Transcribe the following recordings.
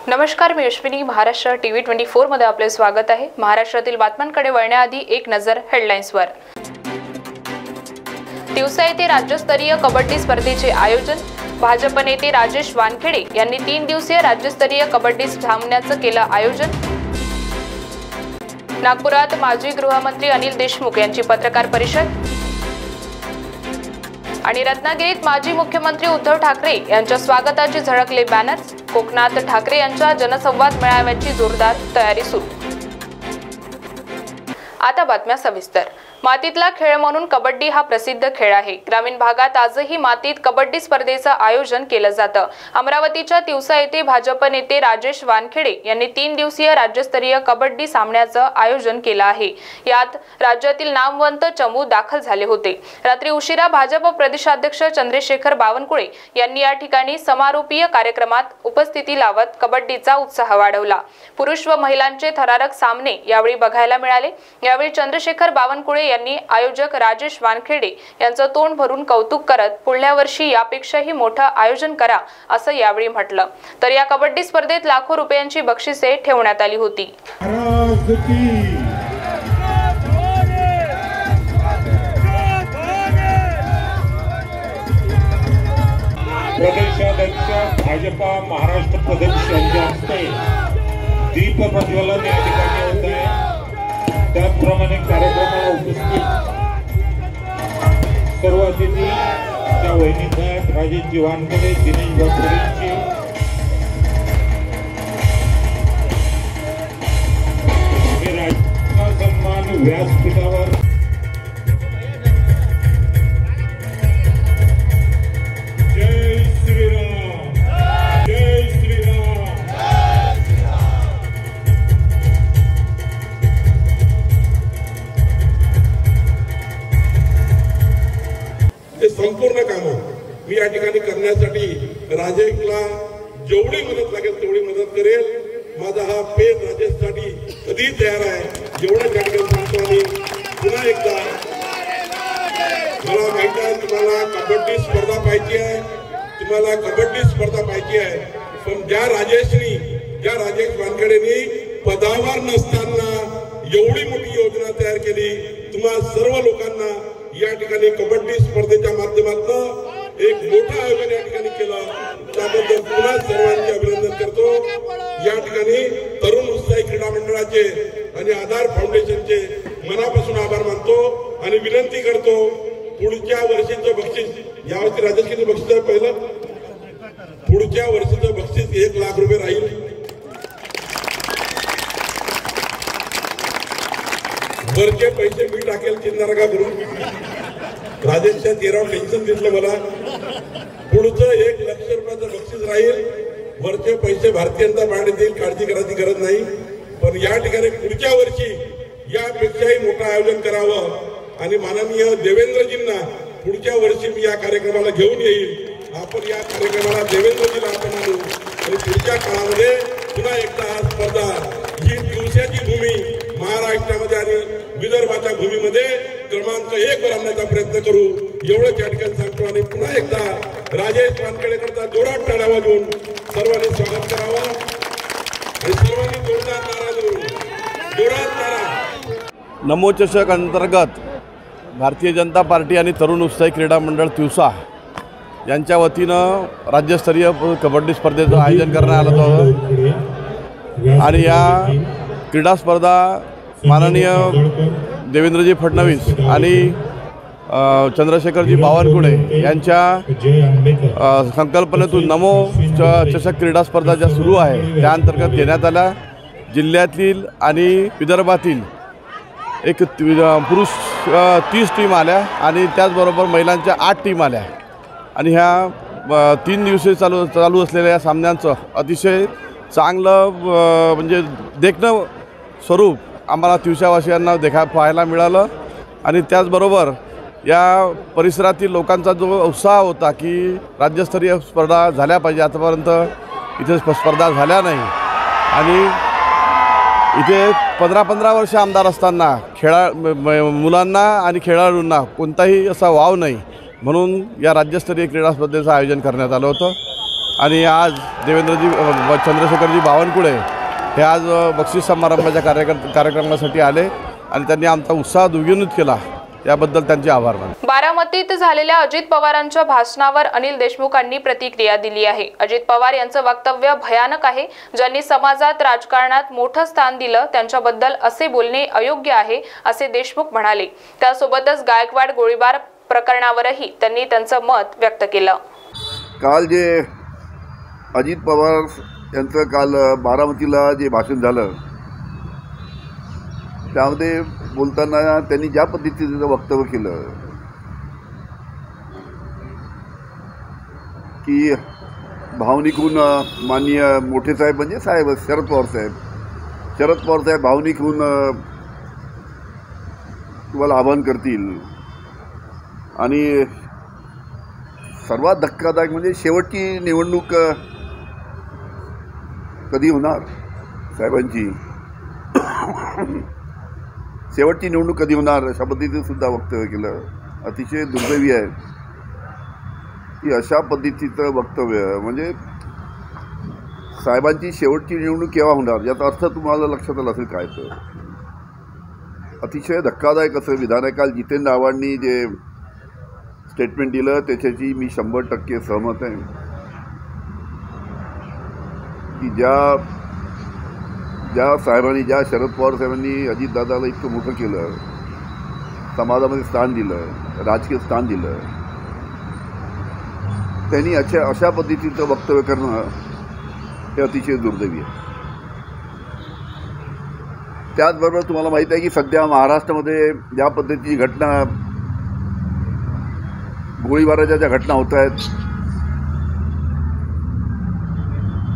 नमस्कार, मी अश्विनी. महाराष्ट्र टीव्ही 24 मध्ये आपले स्वागत आहे. महाराष्ट्रातील बातम्यांकडे वळण्याआधी एक नजर हेडलाईन्सवर. तिवसा येथे राज्यस्तरीय कबड्डी स्पर्धेचे आयोजन. भाजप नेते राजेश वानखेडे यांनी 3 दिवसीय राज्यस्तरीय कबड्डी सामन्याचं केलं आयोजन. नागपुरात माजी गृहमंत्री अनिल देशमुख यांची पत्रकार परिषद. आणि रत्नागिरीत माजी मुख्यमंत्री उद्धव ठाकरे यांच्या स्वागताची झळकले बॅनर्स. कोकणात ठाकरे यांच्या जनसंवाद मेळाव्याची जोरदार तयारी सुरू. आता बातम्या सविस्तर. मातीतला खेळ म्हणून कबड्डी हा प्रसिद्ध खेळ आहे. ग्रामीण भागात आजही मातीत कबड्डी स्पर्धेचं आयोजन केलं जातं. अमरावतीच्या तिवसा येथे भाजप नेते राजेश वानखेडे यांनी 3 दिवसीय राज्यस्तरीय कबड्डी सामन्याचं आयोजन केलं आहे. यात राज्यातील नामवंत चमू दाखल झाले होते. रात्री उशिरा भाजप प्रदेशाध्यक्ष चंद्रशेखर बावनकुळे यांनी या ठिकाणी समारोपीय कार्यक्रमात उपस्थिती लावत कबड्डीचा उत्साह वाढवला. पुरुष व महिलांचे थरारक सामने यावेळी बघायला मिळाले. यावेळी चंद्रशेखर बावनकुळे यांनी आयोजक राजेश वानखेडे यांचं तोंड भरून कौतुक करत पुढल्या वर्षी यापेक्षाही मोठं आयोजन करा असं यावेळी म्हटलं. तर या कबड्डी स्पर्धेत लाखो रुपयांची बक्षिसे ठेवण्यात आली होती. प्रदेशाध्यक्ष भाजपा महाराष्ट्र प्रदेश यांच्या हस्ते दीप प्रज्वलन या ठिकाणी होत आहे. त्याचप्रमाणे कार्यक्रमाला उपस्थित सर्व अतिथी त्या वहिनी साहेब, राजेश वानखेडे, दिनेश वानखेडेंची राष्ट्रीय सन्मान व्यासपीठावर जय श्रीराम, जय श्रीराम. हे संपूर्ण कामं मी या ठिकाणी करण्यासाठी राजेशला जेवढी मदत लागेल तेवढी मदत करेल. माझा हा पेन राजेशसाठी कधी तयार आहे एवढं या ठिकाणी सांगतो. आणि पुन्हा एकदा मला माहिती आहे तुम्हाला कबड्डी स्पर्धा पाहिजे आहे, तुम्हाला कबड्डी स्पर्धा पाहिजे आहे. पण ज्या राजेश वानखेडेंनी पदावर नसताना एवढी मोठी योजना तयार केली, तुम्हा सर्व लोकांना या ठिकाणी कबड्डी स्पर्धेच्या माध्यमातून एक मोठं आयोजन या ठिकाणी केलं. त्याबद्दल पुन्हा सर्वांचे अभिनंदन करतो. या ठिकाणी तरुण उत्साही क्रीडा मंडळाचे आणि आधार फाउंडेशनचे मनापासून आभार मानतो आणि विनंती करतो पुढच्या वर्षीचं बक्षीस, यावर्षी राजकीय बक्षीस आहे पहिलं, पुढच्या वर्षीचं बक्षीस 1 लाख रुपये राहील. वरचे पैसे मी टाकेल, चिंता नका करू. राजेशच्या चेहऱ्यावर टेन्शन दिसलं मला. पुढचं 1 लाख रुपयाचं बक्षीस राहील. वरचे पैसे भारतीय जनता पार्टी देईल, काळजी करायची गरज नाही. पण या ठिकाणी पुढच्या वर्षी यापेक्षाही मोठं आयोजन करावं आणि माननीय देवेंद्रजींना पुढच्या वर्षी मी या कार्यक्रमाला घेऊन येईल. आपण या कार्यक्रमाला देवेंद्रजीला आपण आणू आणि पुढच्या काळामध्ये पुन्हा एकदा हा स्पर्धा ही दिवसाची भूमी महाराष्ट्रामध्ये आणि विदर्भाच्या भूमीमध्ये क्रमांक 1 वर आणण्याचा प्रयत्न करू एवढं या ठिकाणी सांगतो. आणि पुन्हा एकदा राजेश वानखेडे करता जोरात टाळ्या वाजवून सर्वांनी स्वागत करावं आणि सर्वांनी जोरदार नारा देऊ. जोरात नारा. नमो चषक अंतर्गत भारतीय जनता पार्टी आणि तरुण उत्साही क्रीडा मंडळ तिवसा यांच्या वतीनं राज्यस्तरीय कबड्डी स्पर्धेचं आयोजन करण्यात आलं होतं. आणि या क्रीडा स्पर्धा माननीय देवेंद्रजी फडणवीस आणि चंद्रशेखरजी बावनकुळे यांच्या संकल्पनेतून नमो चषक क्रीडा स्पर्धा ज्या सुरू आहे त्या अंतर्गत घेण्यात आल्या. जिल्ह्यातील आणि विदर्भातील एक पुरुष 30 टीम आल्या आणि त्याचबरोबर महिलांच्या 8 टीम आल्या. आणि ह्या 3 दिवसीय चालू असलेल्या या सामन्यांचं अतिशय चांगलं म्हणजे देखणं स्वरूप आम्हाला तिवसावासियांना पाहायला मिळालं. आणि त्याचबरोबर या परिसरातील लोकांचा जो उत्साह होता की राज्यस्तरीय स्पर्धा झाल्या पाहिजे, आतापर्यंत इथे स्पर्धा झाल्या नाही. आणि इथे 15-15 वर्ष आमदार असताना मुलांना आणि खेळाडूंना कोणताही असा वाव नाही, म्हणून या राज्यस्तरीय क्रीडा स्पर्धेचं आयोजन करण्यात आलं होतं. आणि आज देवेंद्रजी चंद्रशेखरजी बावनकुळे हे आज बक्षीस समारंभाच्या कार्यक्रमासाठी आले आणि त्यांनी आमचा उत्साह द्विगुणित केला, याबद्दल त्यांचे आभार मानतो. बारामतीत झालेल्या अजित पवारांच्या भाषणावर अनिल देशमुखांनी प्रतिक्रिया दिली आहे. अजित पवार यांचं वक्तव्य भयानक आहे. ज्यांनी समाजात राजकारणात मोठं स्थान दिलं त्यांच्याबद्दल असे बोलणे अयोग्य आहे, असे देशमुख म्हणाले. त्यासोबतच गायकवाड गोळीबार प्रकरणावरही त्यांनी त्यांचं मत व्यक्त केलं. काल जे अजित पवार यांचं काल बारामतीला जे भाषण झालं त्यामध्ये बोलताना त्यांनी ज्या पद्धतीचं वक्तव्य केलं की भावनिकहून माननीय मोठे साहेब म्हणजे साहेब शरद पवार साहेब भावनिकहून तुम्हाला आवाहन करतील आणि सर्वात धक्कादायक म्हणजे शेवटची निवडणूक कधी होणार साहेबांची शेवटची निवडणूक कधी होणार अशा पद्धतीचं सुद्धा वक्तव्य केलं. अतिशय दुर्दैवी आहे की अशा पद्धतीचं वक्तव्य म्हणजे साहेबांची शेवटची निवडणूक केव्हा होणार याचा अर्थ तुम्हाला लक्षात आला असेल काय. तर अतिशय धक्कादायक असं विधान आहे. काल जितेंद्र आव्हाडांनी जे स्टेटमेंट दिलं त्याच्याशी मी 100% सहमत आहे की ज्या साहेबांनी ज्या शरद पवार साहेबांनी अजितदादाला इतकं मोठं केलं, समाजामध्ये स्थान दिलं, राजकीय स्थान दिलं, त्यांनी अशा पद्धतीचं वक्तव्य करणं हे अतिशय दुर्दैवी आहे. त्याचबरोबर तुम्हाला माहीत आहे की सध्या महाराष्ट्रामध्ये ज्या पद्धतीची घटना गोळीबाराच्या ज्या घटना होत आहेत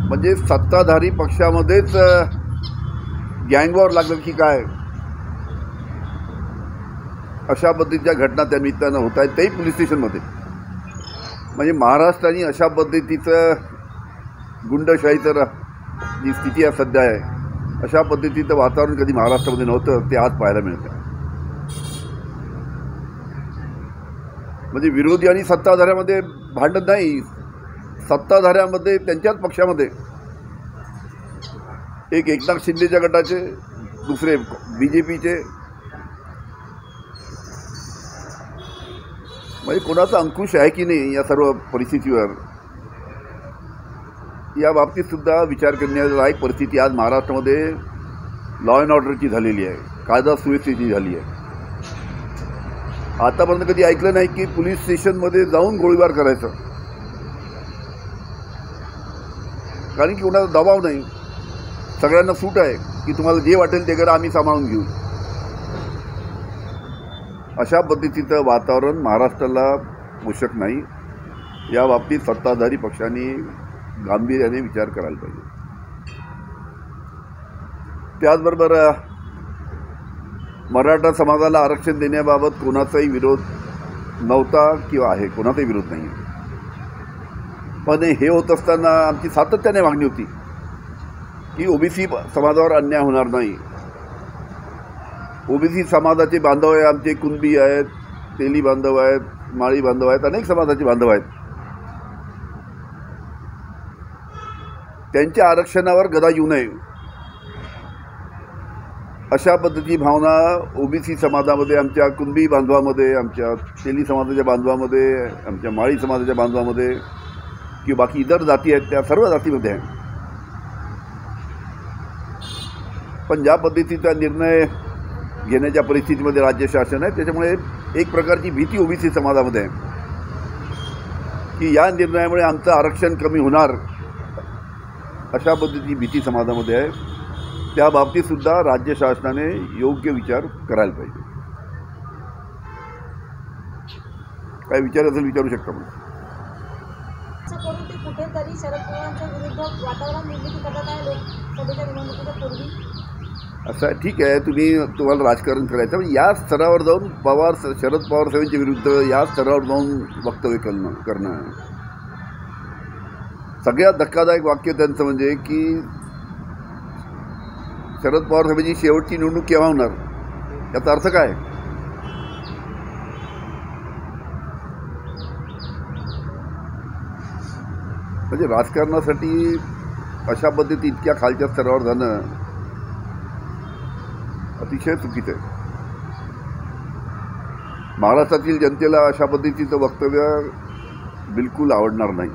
म्हणजे सत्ताधारी पक्षामध्येच गँगवॉर लागलं की काय अशा पद्धतीच्या घटना त्या निमित्तानं होत आहेत, तेही पोलीस स्टेशनमध्ये. म्हणजे महाराष्ट्राने अशा पद्धतीचं गुंडशाहीचं जी स्थिती आहे सध्या आहे अशा पद्धतीचं वातावरण कधी महाराष्ट्रामध्ये नव्हतं ते आज पाहायला मिळतं. म्हणजे विरोधी आणि सत्ताधाऱ्यामध्ये भांडण नाही, सत्ताधाऱ्यामध्ये त्यांच्याच पक्षामध्ये एक एकनाथ शिंदेच्या गटाचे, दुसरे BJPचे, म्हणजे कोणाचा अंकुश आहे की नाही या सर्व परिस्थितीवर या बाबतीत सुद्धा विचार करण्यालायक परिस्थिती आज महाराष्ट्रामध्ये लॉ अँड ऑर्डरची झालेली आहे, कायदा सुव्यवस्थेची झाली आहे. आतापर्यंत कधी ऐकलं नाही की पोलीस स्टेशनमध्ये जाऊन गोळीबार करायचं, कारण की कोणाचा दबाव नाही, सगळ्यांना सूट आहे की तुम्हाला जे वाटेल ते करा, आम्ही सांभाळून घेऊ. अशा पद्धतीचं वातावरण महाराष्ट्राला पोषक नाही. या बाबतीत सत्ताधारी पक्षांनी गांभीर्याने विचार करायला पाहिजे. त्याचबरोबर मराठा समाजाला आरक्षण देण्याबाबत कोणाचाही विरोध नव्हता किंवा आहे, कोणाचाही विरोध नाही. पण हे होत असताना आमची सातत्याने मागणी होती की OBC समाजावर अन्याय होणार नाही. OBC समाजाचे बांधव आहे, आमचे कुणबी आहेत, तेली बांधव आहेत, माळी बांधव आहेत, अनेक समाजाचे बांधव आहेत. त्यांच्या आरक्षणावर गदा येऊ नये अशा पद्धतीची भावना OBC समाजामध्ये, आमच्या कुणबी बांधवामध्ये, आमच्या तेली समाजाच्या बांधवामध्ये, आमच्या माळी समाजाच्या बांधवामध्ये किंवा बाकी इतर जाती आहेत त्या सर्व जातीमध्ये आहे. पण ज्या पद्धतीचा निर्णय घेण्याच्या परिस्थितीमध्ये राज्य शासन आहे त्याच्यामुळे एक प्रकारची भीती OBC समाजामध्ये आहे की या निर्णयामुळे आमचं आरक्षण कमी होणार अशा पद्धतीची भीती समाजामध्ये आहे. त्या बाबतीत सुद्धा राज्य शासनाने योग्य विचार करायला पाहिजे. काय विचार असेल विचारू शकता मला. कुठेतरी शरद पवारांच्या विरुद्ध वातावरण निर्मिती करत आहे लोकसभेच्या निवडणुकीच्या पूर्वी. असं ठीक आहे, तुम्हाला राजकारण करायचं पण या स्तरावर जाऊन शरद पवार साहेबांच्या विरुद्ध या स्तरावर जाऊन वक्तव्य करणं सगळ्यात धक्कादायक वाक्य त्यांचं म्हणजे की शरद पवार साहेबांची शेवटची निवडणूक केव्हा होणार याचा अर्थ काय. म्हणजे राजकारणासाठी अशा पद्धती इतक्या खालच्या स्तरावर जाणं अतिशय चुकीचं आहे. महाराष्ट्रातील जनतेला अशा पद्धतीचं वक्तव्य बिलकुल आवडणार नाही.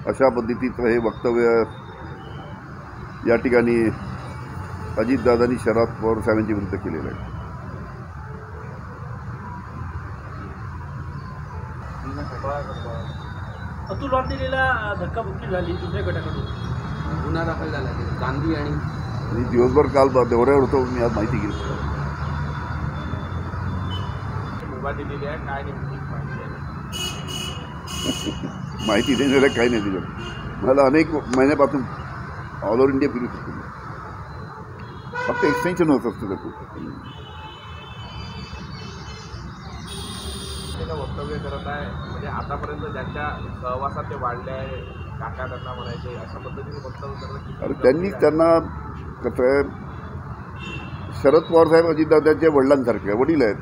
अशा पद्धतीचं हे वक्तव्य या ठिकाणी अजितदादांनी शरद पवार साहेबांच्या विरुद्ध केलेलं आहे. अतुल वाटेलीला धक्काबुक्की झाली दुसऱ्या गटाकडून, गुन्हा दाखल झाला गांधी आणि दिवसभर काल दौऱ्यावर होतो मी, आज माहिती घेतली. माहिती देण्याला काही नाही दिलं. मला अनेक महिन्यापासून ऑल ओव्हर इंडिया फिरू शकतो, फक्त एक्सटेन्शन होत असतं त्याचं. वक्तव्य करत आहे म्हणजे आतापर्यंत ज्यांच्या सहवासात ते वाढले आहे, काका त्यांना म्हणायचे अशा पद्धतीने वक्तव्य करणं. अरे त्यांनी त्यांना कसं आहे, शरद पवार साहेब अजितदादांच्या वडिलांसारखे वडील आहेत.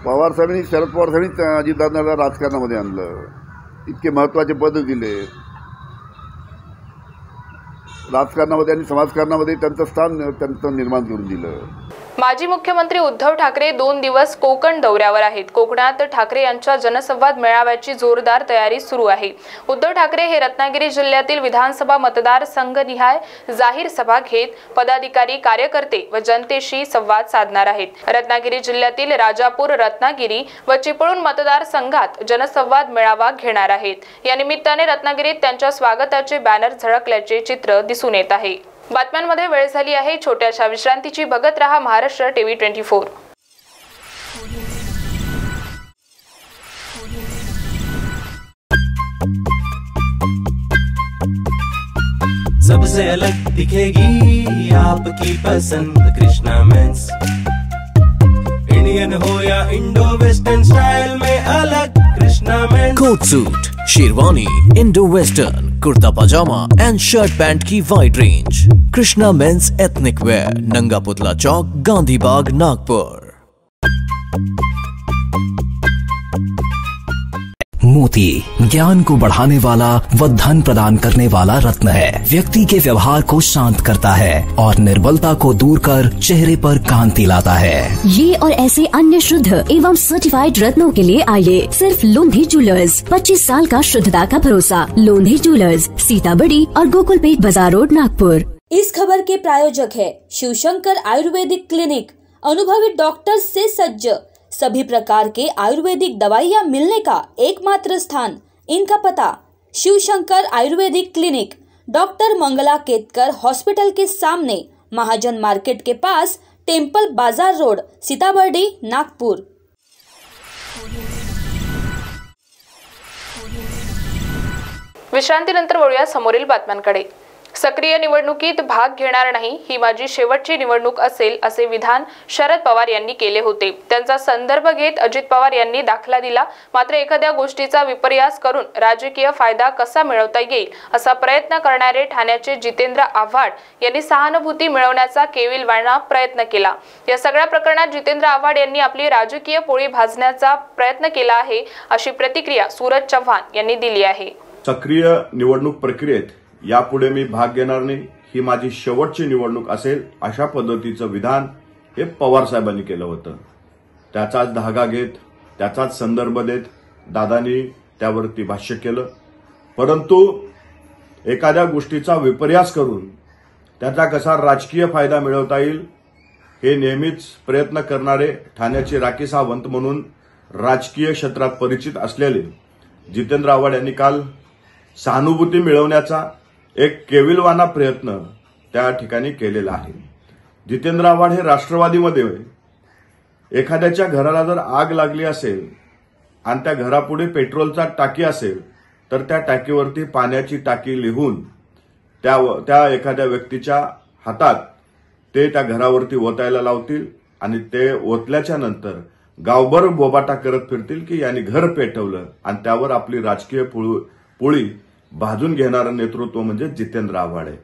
पवार साहेबांनी शरद पवार साहेबांनी अजितदादांना राजकारणामध्ये आणलं, इतके महत्त्वाचे पद दिले राजकारणामध्ये आणि समाजकारणामध्ये, त्यांचं स्थान त्यांचं निर्माण करून दिलं. माजी मुख्यमंत्री उद्धव ठाकरे 2 दिवस कोकण दौऱ्यावर आहेत. कोकणात ठाकरे यांच्या जनसंवाद मेळाव्याची जोरदार तयारी सुरू आहे. उद्धव ठाकरे हे रत्नागिरी जिल्ह्यातील विधानसभा मतदारसंघनिहाय जाहीर सभा घेत पदाधिकारी, कार्यकर्ते व जनतेशी संवाद साधणार आहेत. रत्नागिरी जिल्ह्यातील राजापूर, रत्नागिरी व चिपळूण मतदारसंघात जनसंवाद मेळावा घेणार आहेत. या निमित्ताने रत्नागिरीत त्यांच्या स्वागताचे बॅनर झळकल्याचे चित्र दिसून येत आहे. बातम्यांमध्ये वेळ झाली आहे छोट्याशा विश्रांतीची. बघत रहा महाराष्ट्र टीव्ही 24. सबसे अलग दिखेगी आपकी पसंद कृष्णा मेंस. इंडियन हो या इंडो वेस्टर्न स्टाइल में अलग Krishna men's. Coat suit, sherwani, Indo western, kurta pyjama and shirt pant की wide range. Krishna men's ethnic wear, Nanga Putla चौक, गांधी बाग, नागपुर. मोती ज्ञान को बढ़ाने वाला व धन प्रदान करने वाला रत्न है. व्यक्ति के व्यवहार को शांत करता है और निर्बलता को दूर कर चेहरे पर कांति लाता है. ये और ऐसे अन्य शुद्ध एवं सर्टिफाइड रत्नों के लिए आइए सिर्फ लोंधी ज्वेलर्स. 25 साल का शुद्धता का भरोसा. लोंधी ज्वेलर्स, सीताबड़ी और गोकुलपेट बाजार रोड, नागपुर. इस खबर के प्रायोजक है शिवशंकर आयुर्वेदिक क्लिनिक. अनुभवी डॉक्टर से सज्ज, सभी प्रकार के आयुर्वेदिक दवाइयाँ मिलने का एकमात्र स्थान. इनका पता Shivshankar Ayurvedic clinic, doctor Mangala Ketkar hospital के सामने, महाजन मार्केट के पास, टेम्पल बाजार रोड, सीताबर्डी, नागपुर. विश्रांतीनंतर वळूया समोरील बातम्यांकडे. सक्रिय निवडणुकीत भाग घेणार नाही, ही माझी शेवटची निवडणूक असेल असे विधान शरद पवार यांनी केले होते. त्यांचा संदर्भ घेत अजित पवार यांनी दाखला दिला. मात्र एखाद्या गोष्टीचा विपर्यास करून राजकीय फायदा कसा मिळवता येईल असा प्रयत्न करणारे ठाण्याचे जितेंद्र आव्हाड यांनी सहानुभूती मिळवण्याचा केविलवाणा प्रयत्न केला. या सगळ्या प्रकरणात जितेंद्र आव्हाड यांनी आपली राजकीय पोळी भाजण्याचा प्रयत्न केला आहे, अशी प्रतिक्रिया सूरज चव्हाण यांनी दिली आहे. सक्रिय निवडणूक प्रक्रियेत यापुढे मी भाग घेणार नाही, ही माझी शेवटची निवडणूक असेल अशा पद्धतीचं विधान हे पवार साहेबांनी केलं होतं. त्याचाच धागा घेत, त्याचाच संदर्भ देत दादांनी त्यावरती भाष्य केलं. परंतु एखाद्या गोष्टीचा विपर्यास करून त्याचा कसा राजकीय फायदा मिळवता येईल हे नेहमीच प्रयत्न करणारे, ठाण्याचे राखी सावंत म्हणून राजकीय क्षेत्रात परिचित असलेले जितेंद्र आव्हाड यांनी काल सहानुभूती मिळवण्याचा एक केविलवाना प्रयत्न त्या ठिकाणी केलेला आहे. जितेंद्र आव्हाड हे राष्ट्रवादीमध्ये एखाद्याच्या घराला जर आग लागली असेल आणि त्या घरापुढे पेट्रोलचा टाकी असेल तर त्या टाकीवरती पाण्याची टाकी लिहून त्या एखाद्या व्यक्तीच्या हातात ते त्या घरावरती ओतायला लावतील आणि ते ओतल्याच्या नंतर गावभर बोबाटा करत फिरतील की यांनी घर पेटवलं आणि त्यावर आपली राजकीय पोळी भाजून घेणारं नेतृत्व म्हणजे जितेंद्र आव्हाड आहे.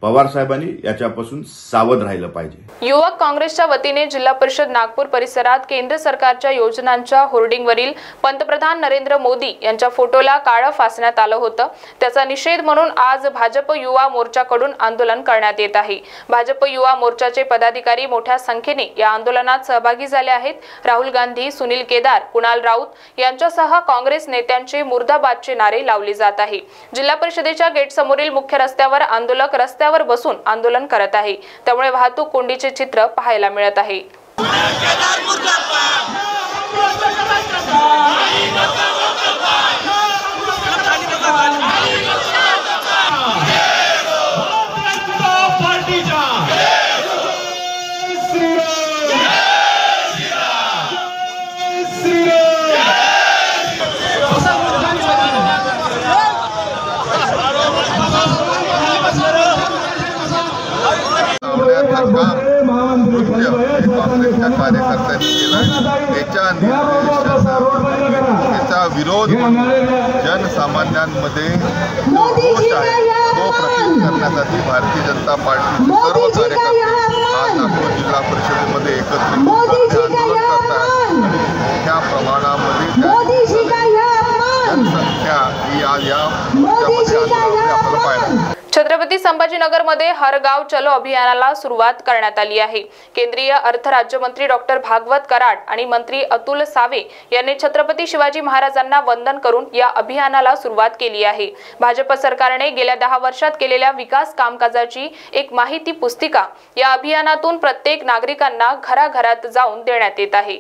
पवार साहेबांनी याच्यापासून सावध राहिलं पाहिजे। युवक काँग्रेसच्या वतीने जिल्हा परिषद नागपूर परिसरात केंद्र सरकारच्या योजनांच्या होर्डिंगवरील पंतप्रधान नरेंद्र मोदी यांच्या फोटोला काळं फासण्यात आलं होतं। त्याचा निषेध म्हणून आज भाजप युवा मोर्चाकडून आंदोलन करण्यात येत आहे। भाजप युवा मोर्चाचे पदाधिकारी मोठ्या संख्येने या आंदोलनात सहभागी झाले आहेत। राहुल गांधी, सुनील केदार, कुणाल राऊत यांच्यासह काँग्रेस नेत्यांचे मुर्दाबादचे नारे लावले जात आहे। जिल्हा परिषदेच्या गेट समोरील मुख्य रस्त्यावर आंदोलक रस्त्यावर बसून आंदोलन करत आहे, त्यामुळे वाहतूक कोंडीचे चित्र पाहायला मिळत आहे। काँग्रेसच्या कार्यकर्त्यांनी केला, त्याचा विरोध जनसामान्यांमध्ये जो रोष आहे तो प्रतीक करण्यासाठी भारतीय जनता पार्टीचे सर्व कार्यकर्ते आज नागपूर जिल्हा परिषदेमध्ये एकत्रित आंदोलन करतात। मोठ्या प्रमाणामध्ये जनसंख्या ही आज या मोर्चामध्ये आंदोलनामध्ये आपल्याला पाहायला। छत्रपती संभाजीनगर मध्ये हर गाव चलो अभियानाला सुरुवात करण्यात आली आहे। केंद्रीय अर्थ राज्यमंत्री डॉक्टर भागवत कराड आणि मंत्री अतुल सावे यांनी छत्रपती शिवाजी महाराजांना वंदन करून या अभियानाला सुरुवात केली आहे। भाजप सरकारने गेल्या 10 वर्षात केलेल्या विकास कामकाजाची एक माहिती पुस्तिका या अभियानातून प्रत्येक नागरिकांना घराघरात जाऊन देण्यात येत आहे।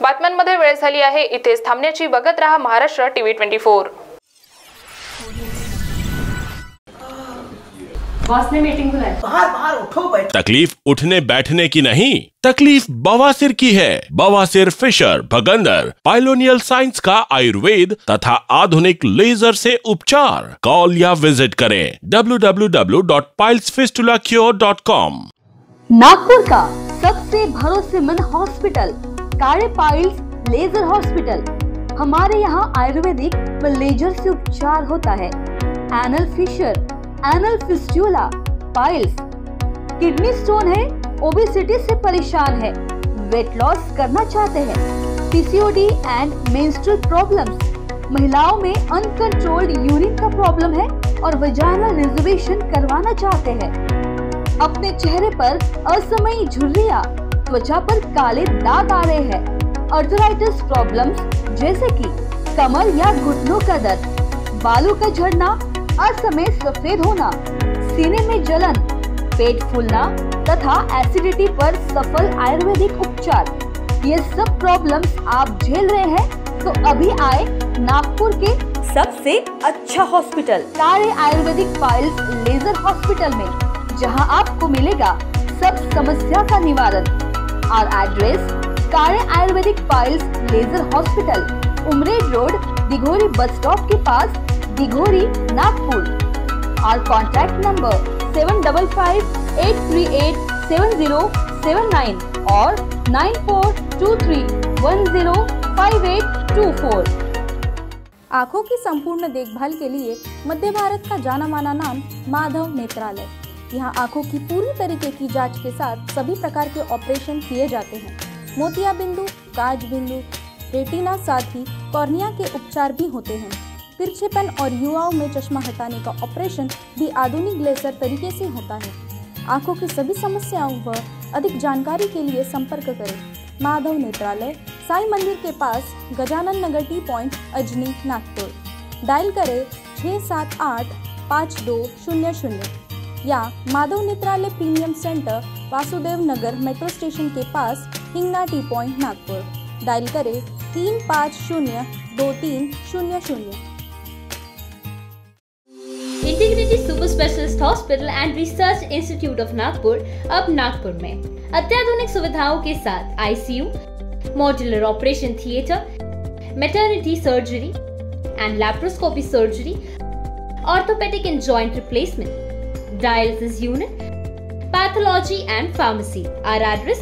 बातम्यांमध्ये वेळ झाली आहे इथेच थांबण्याची। बघत रहा महाराष्ट्र टीव्ही 24। बॉस ने मीटिंग बुलाई। बाहर उठो बैठो। तकलीफ उठने बैठने की नहीं, तकलीफ बवासीर की है। बवासीर, फिशर, भगंदर, पाइलोनियल साइंस का आयुर्वेद तथा आधुनिक लेजर से उपचार। कॉल या विजिट करें www.pilesfistulacure.com। नागपुर का सबसे भरोसेमंद hospital Kale piles laser hospital. हमारे यहाँ आयुर्वेदिक व लेजर से उपचार होता है। Anal fissure, anal fistula, piles, kidney stone है, ओबेसिटी से परेशान है, वेट लॉस करना चाहते हैं, पीसीओडी एंड मेंस्ट्रुअल प्रॉब्लम्स, महिलाओं में अनकंट्रोल्ड यूरिन का प्रॉब्लम है और वजाइनल रिजर्वेशन करवाना चाहते हैं, अपने चेहरे पर असमयी झुर्रियां, त्वचा पर काले दाग आ रहे हैं, अर्थराइटिस प्रॉब्लम्स जैसे कि कमर या घुटनों का दर्द, बालों का झड़ना, असमय सफेद होना, सीने में जलन, पेट फूलना तथा एसिडिटी पर सफल आयुर्वेदिक उपचार, ये सब प्रॉब्लम्स आप झेल रहे हैं तो अभी आए नागपुर के सबसे अच्छा hospital Kale Ayurvedic piles laser hospital में, जहां आपको मिलेगा सब समस्या का निवारण। और address Kale Ayurvedic piles laser hospital, Umred road, Dighori bus stop के पास, दिघोरी, नागपुर। और कॉन्टैक्ट नंबर 7558387079 और 9423105824। आंखों की संपूर्ण देखभाल के लिए मध्य भारत का जाना माना नाम माधव नेत्रालय। यहाँ आंखों की पूरी तरीके की जांच के साथ सभी प्रकार के ऑपरेशन किए जाते हैं। मोतिया बिंदु, काज बिंदु, रेटिना साथ ही कॉर्निया के उपचार भी होते हैं। तिरछेपन और युवाओं में चश्मा हटाने का ऑपरेशन भी आधुनिक लेजर तरीके से होता है। आंखों की सभी समस्याओं व अधिक जानकारी के लिए संपर्क करें माधव नेत्रालय, साई मंदिर के पास, Gajanan Nagar T point, Ajni, Nagpur. Dial करें 678-5200 या Madhav Netralaya premium centre, Vasudev Nagar metro station के पास, Hingna T point, Nagpur. Dial करें 350-2300। Integrity super specialist hospital and research institute of Nagpur अब नागपुर में अत्याधुनिक सुविधाओं के साथ ICU, modular operation theatre, maternity surgery and laparoscopy surgery, orthopaedic and joint replacement, dialysis unit, pathology and pharmacy. Our address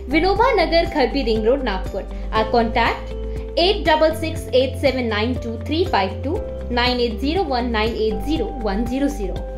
Vinoba Nagar, Kharbi ring road, Nagpur. Our contact 8668792352 9801980100।